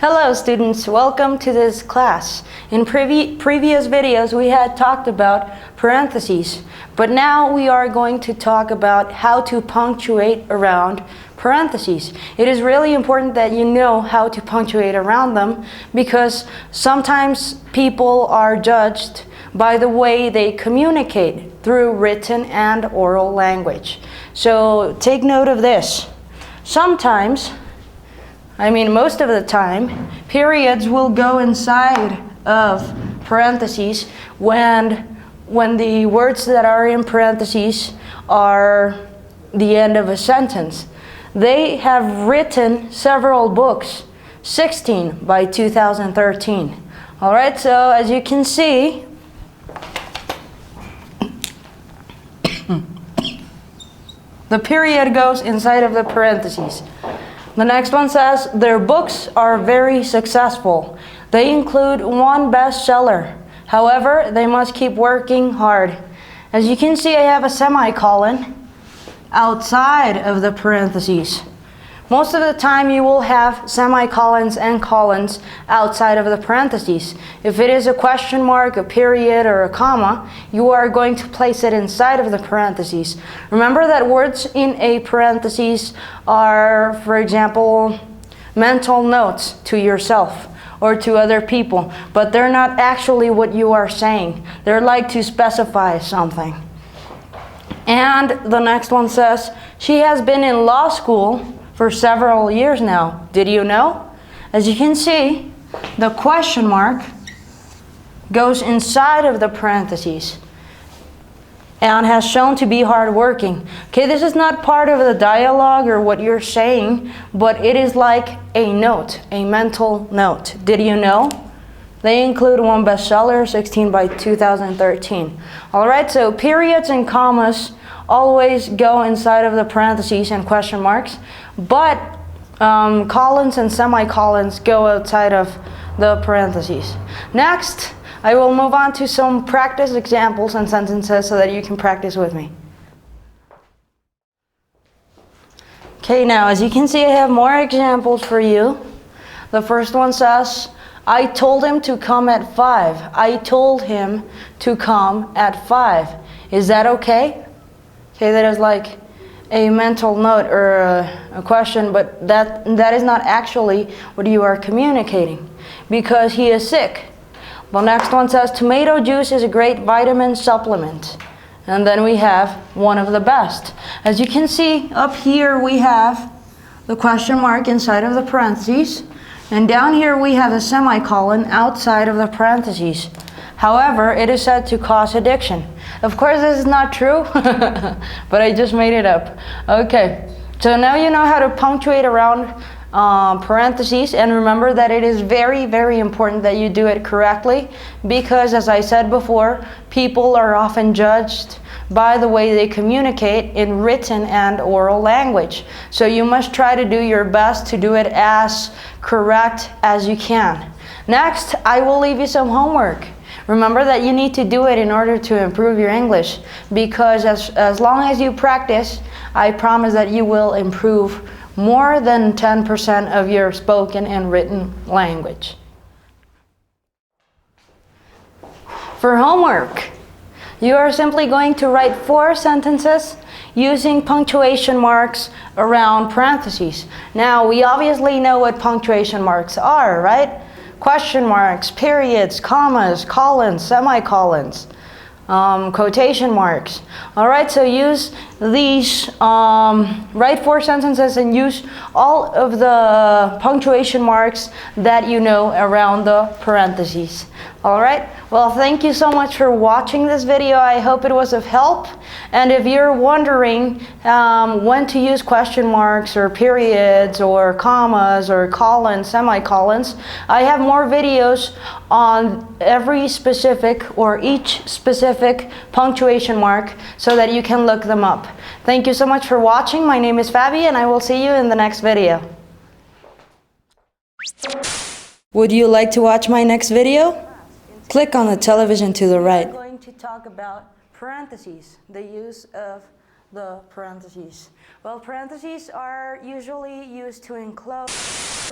Hello students, welcome to this class. In previous videos we had talked about parentheses, but now we are going to talk about how to punctuate around parentheses. It is really important that you know how to punctuate around them because sometimes people are judged by the way they communicate through written and oral language. So take note of this. Sometimes, most of the time, periods will go inside of parentheses when the words that are in parentheses are the end of a sentence. They have written several books, 16 by 2013. All right, so as you can see, the period goes inside of the parentheses. The next one says, their books are very successful. They include one bestseller. However, they must keep working hard. As you can see, I have a semicolon outside of the parentheses. Most of the time you will have semicolons and colons outside of the parentheses. If it is a question mark, a period, or a comma, you are going to place it inside of the parentheses. Remember that words in a parentheses are, for example, mental notes to yourself or to other people, but they're not actually what you are saying. They're like to specify something. And the next one says, she has been in law school for several years now. Did you know? As you can see, the question mark goes inside of the parentheses and has shown to be hardworking. Okay, this is not part of the dialogue or what you're saying, but it is like a note, a mental note. Did you know? They include one bestseller, 16 by 2013. All right, so periods and commas always go inside of the parentheses and question marks, but colons and semicolons go outside of the parentheses. Next, I will move on to some practice examples and sentences so that you can practice with me. Okay, now as you can see, I have more examples for you. The first one says, I told him to come at 5. I told him to come at 5. Is that okay? Okay, that is like a mental note or a question, but that is not actually what you are communicating because he is sick. The next one says, tomato juice is a great vitamin supplement. And then we have one of the best. As you can see, up here we have the question mark inside of the parentheses. And down here we have a semicolon outside of the parentheses. However, it is said to cause addiction. Of course, this is not true, but I just made it up. Okay, so now you know how to punctuate around parentheses, and remember that it is very, very important that you do it correctly because, as I said before, people are often judged by the way they communicate in written and oral language. So you must try to do your best to do it as correct as you can. Next, I will leave you some homework. Remember that you need to do it in order to improve your English because as long as you practice, I promise that you will improve more than 10% of your spoken and written language. For homework, you are simply going to write 4 sentences using punctuation marks around parentheses. Now, we obviously know what punctuation marks are, right? Question marks, periods, commas, colons, semicolons, quotation marks. All right, so use these, write 4 sentences and use all of the punctuation marks that you know around the parentheses. All right, well, thank you so much for watching this video. I hope it was of help. And if you're wondering when to use question marks or periods or commas or colons, semicolons, I have more videos on every specific or each specific punctuation mark so that you can look them up. Thank you so much for watching. My name is Faby and I will see you in the next video. Would you like to watch my next video? Click on the television to the right. I'm going to talk about parentheses, the use of the parentheses. Well, parentheses are usually used to enclose